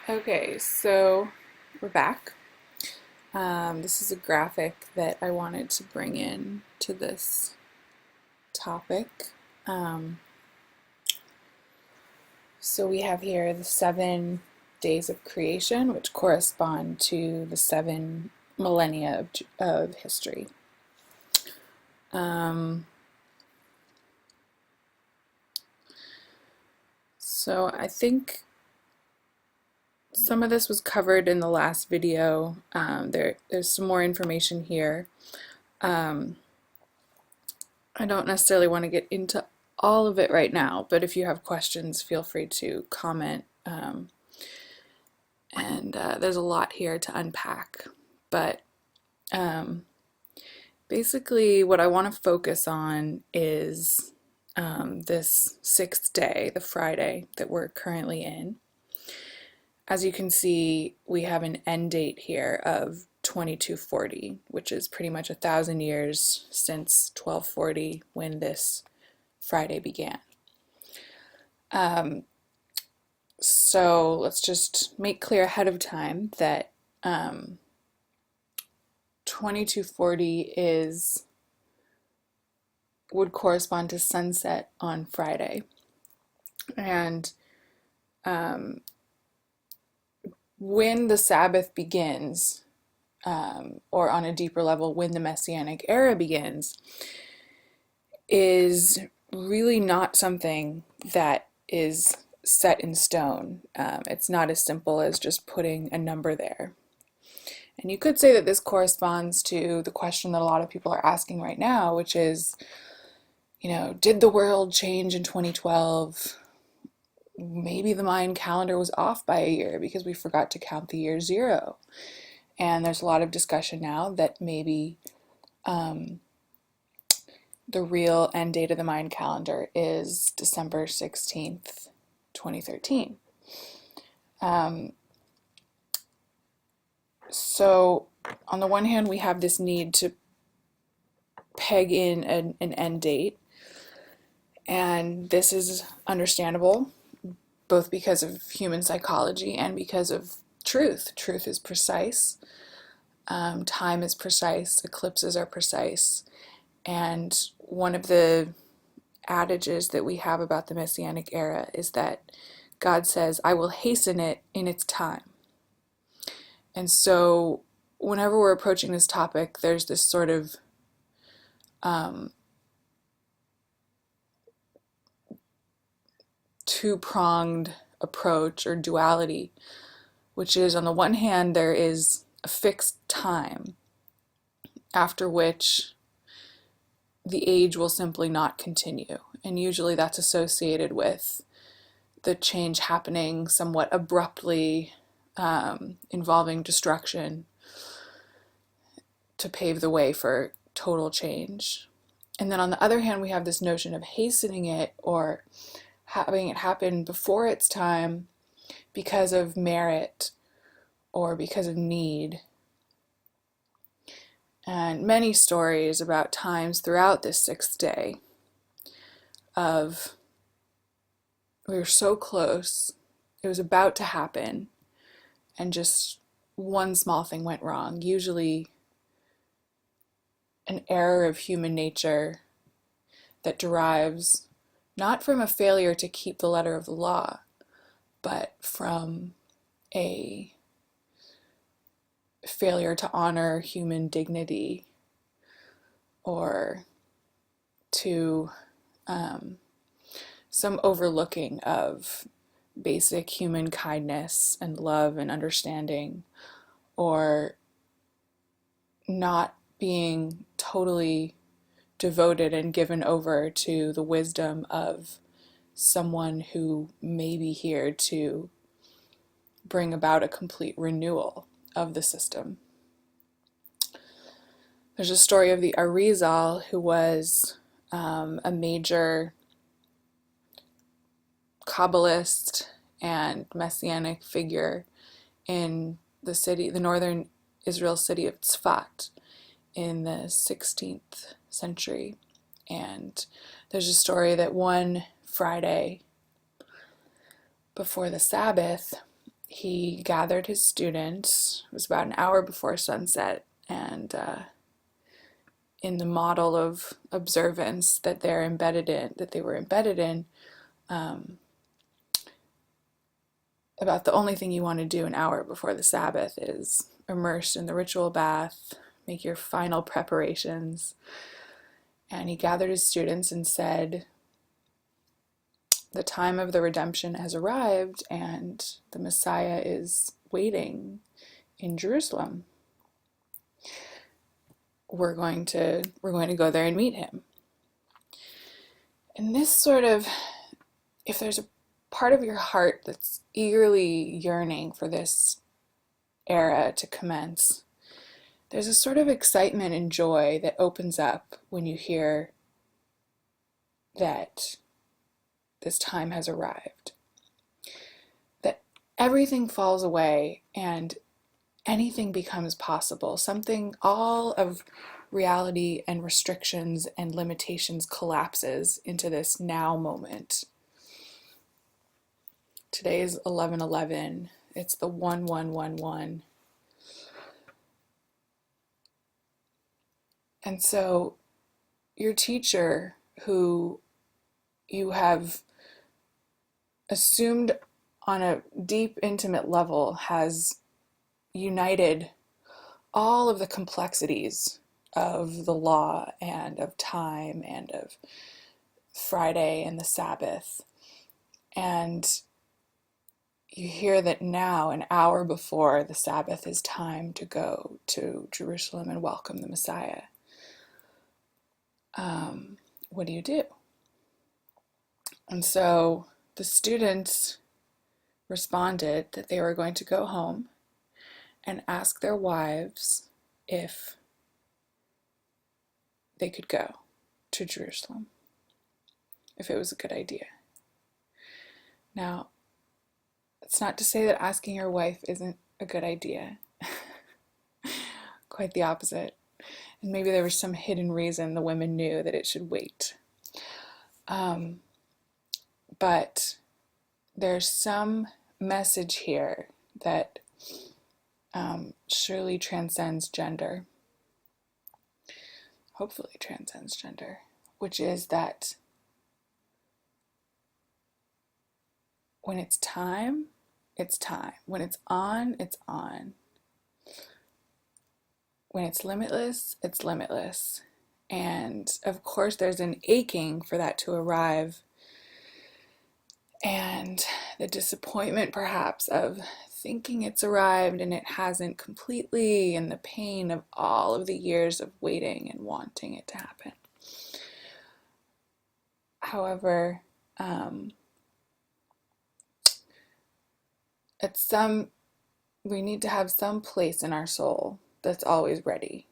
Okay, so we're back. This is a graphic that I wanted to bring in to this topic. Um, so we have here the 7 days of creation, which correspond to the 7 millennia of history. So I think some of this was covered in the last video. There's some more information here. I don't necessarily want to get into all of it right now, but if you have questions, feel free to comment. There's a lot here to unpack. But basically, what I want to focus on is this 6th day, the Friday that we're currently in. As you can see, we have an end date here of 2240, which is pretty much 1,000 years since 1240 when this Friday began. So let's just make clear ahead of time that 2240 would correspond to sunset on Friday. And when the Sabbath begins, or on a deeper level, when the Messianic era begins, is really not something that is set in stone. It's not as simple as just putting a number there. And you could say that this corresponds to the question that a lot of people are asking right now, which is, did the world change in 2012? Maybe the Mayan calendar was off by a year because we forgot to count the year 0. And there's a lot of discussion now that maybe the real end date of the Mayan calendar is December 16th, 2013. So on the one hand, we have this need to peg in an end date, and this is understandable, both because of human psychology and because of truth. Truth is precise, time is precise, eclipses are precise, and one of the adages that we have about the Messianic era is that God says, I will hasten it in its time. And so whenever we're approaching this topic, there's this sort of two-pronged approach or duality, which is, on the one hand, there is a fixed time after which the age will simply not continue. And usually that's associated with the change happening somewhat abruptly, involving destruction to pave the way for total change. And then on the other hand, we have this notion of hastening it or having it happen before its time because of merit or because of need. And many stories about times throughout this 6th day of we were so close, it was about to happen, and just one small thing went wrong. Usually an error of human nature that derives not from a failure to keep the letter of the law, but from a failure to honor human dignity or to some overlooking of basic human kindness and love and understanding, or not being totally devoted and given over to the wisdom of someone who may be here to bring about a complete renewal of the system. There's a story of the Arizal, who was a major Kabbalist and Messianic figure in the northern Israel city of Tzfat in the 16th century. And there's a story that one Friday before the Sabbath, he gathered his students. It was about an hour before sunset, and in the model of observance that they were embedded in, about the only thing you want to do an hour before the Sabbath is immerse in the ritual bath, make your final preparations. And he gathered his students and said, the time of the redemption has arrived and the Messiah is waiting in Jerusalem. We're going to go there and meet him. And this sort of, if there's a part of your heart that's eagerly yearning for this era to commence, there's a sort of excitement and joy that opens up when you hear that this time has arrived. That everything falls away and anything becomes possible. All of reality and restrictions and limitations collapses into this now moment. Today is 11/11. It's the 1111. And so your teacher, who you have assumed on a deep, intimate level, has united all of the complexities of the law and of time and of Friday and the Sabbath. And you hear that now, an hour before the Sabbath, is time to go to Jerusalem and welcome the Messiah. What do you do? And so the students responded that they were going to go home and ask their wives if they could go to Jerusalem, if it was a good idea. Now, it's not to say that asking your wife isn't a good idea. Quite the opposite. And maybe there was some hidden reason the women knew that it should wait. But there's some message here that surely transcends gender, hopefully transcends gender, which is that when it's time, it's time. When it's on, it's on. When it's limitless, it's limitless. And of course, there's an aching for that to arrive. And the disappointment, perhaps, of thinking it's arrived and it hasn't completely, and the pain of all of the years of waiting and wanting it to happen. However, we need to have some place in our soul that's always ready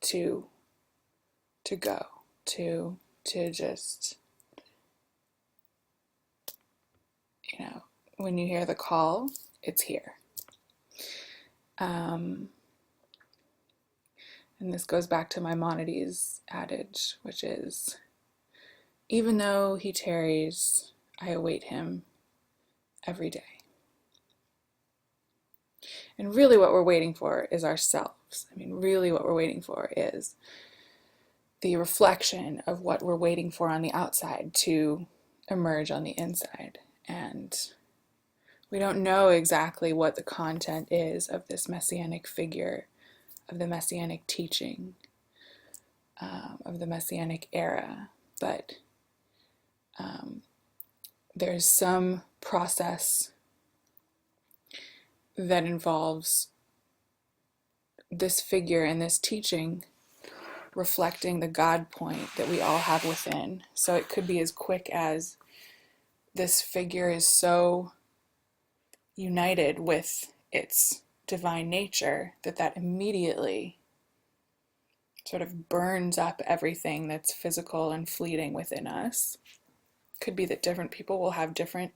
to go, to just, when you hear the call, it's here. And this goes back to Maimonides' adage, which is, even though he tarries, I await him every day. And really what we're waiting for is ourselves. Really what we're waiting for is the reflection of what we're waiting for on the outside to emerge on the inside. And we don't know exactly what the content is of this Messianic figure, of the Messianic teaching, of the Messianic era, but there's some process that involves this figure and this teaching reflecting the God point that we all have within. So it could be as quick as this figure is so united with its divine nature that immediately sort of burns up everything that's physical and fleeting within us. Could be that different people will have different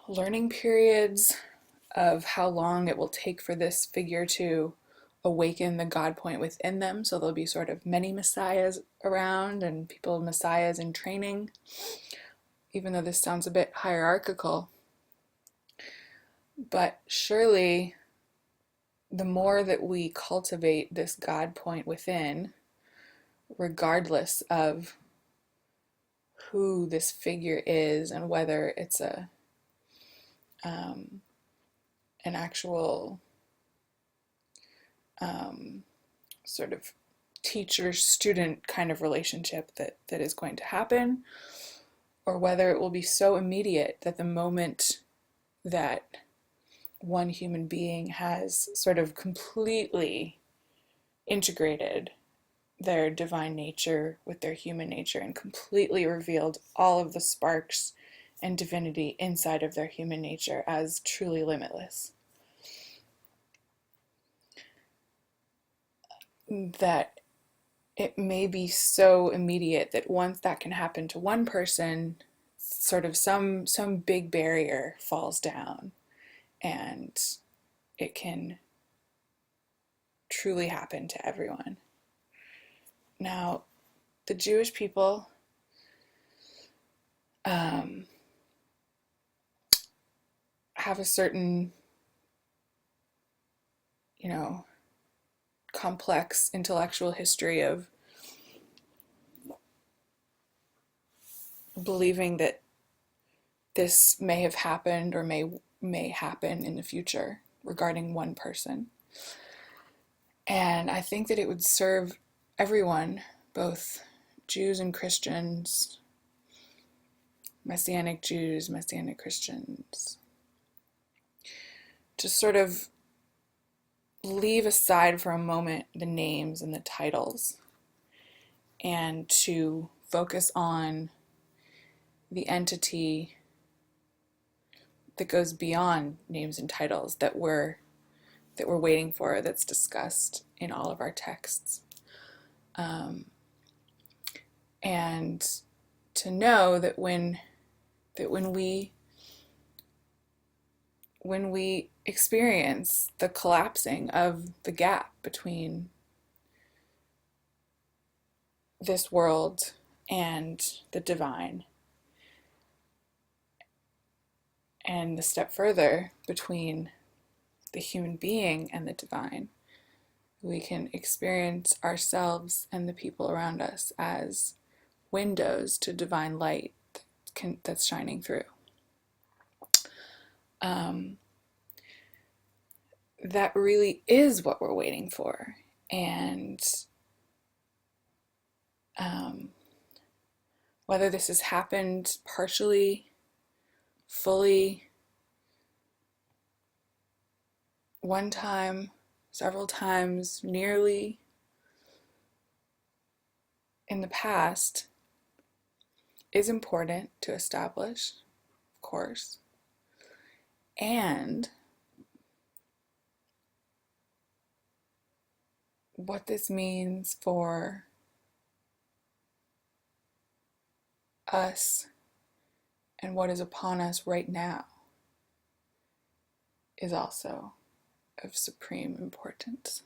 learning periods of how long it will take for this figure to awaken the God point within them. So there'll be sort of many messiahs around and messiahs in training, even though this sounds a bit hierarchical. But surely the more that we cultivate this God point within, regardless of who this figure is and whether it's an actual sort of teacher-student kind of relationship that is going to happen, or whether it will be so immediate that the moment that one human being has sort of completely integrated their divine nature with their human nature and completely revealed all of the sparks and divinity inside of their human nature as truly limitless, that it may be so immediate that once that can happen to one person, sort of some big barrier falls down and it can truly happen to everyone. Now, the Jewish people have a certain, complex intellectual history of believing that this may have happened or may happen in the future regarding one person. And I think that it would serve everyone, both Jews and Christians, Messianic Jews, Messianic Christians, to sort of leave aside for a moment the names and the titles and to focus on the entity that goes beyond names and titles that we're waiting for, that's discussed in all of our texts. And to know that when we experience the collapsing of the gap between this world and the divine, and the step further between the human being and the divine, we can experience ourselves and the people around us as windows to divine light that's shining through. That really is what we're waiting for. And whether this has happened partially, fully, one time, several times, nearly, in the past, is important to establish, of course. And what this means for us and what is upon us right now is also of supreme importance.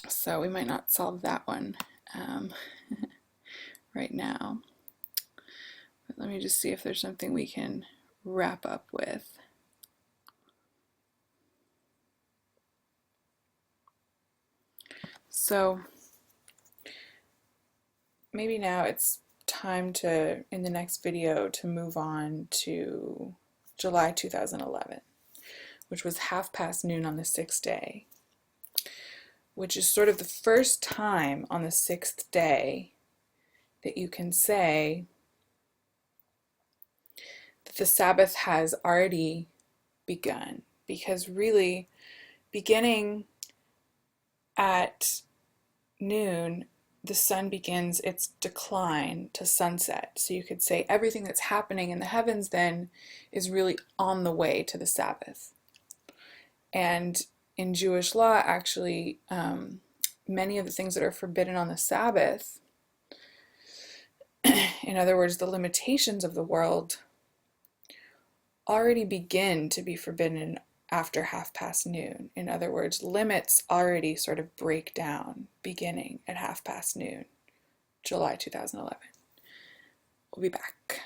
So we might not solve that one right now. But let me just see if there's something we can wrap up with. So maybe now it's time to, in the next video, to move on to July 2011, which was noon on the 6th day, which is sort of the first time on the 6th day that you can say that the Sabbath has already begun. Because really, beginning at noon, the sun begins its decline to sunset. So you could say everything that's happening in the heavens then is really on the way to the Sabbath. And in Jewish law, actually, many of the things that are forbidden on the Sabbath, in other words, the limitations of the world, already begin to be forbidden after noon. In other words, limits already sort of break down beginning at noon, July 2011. We'll be back.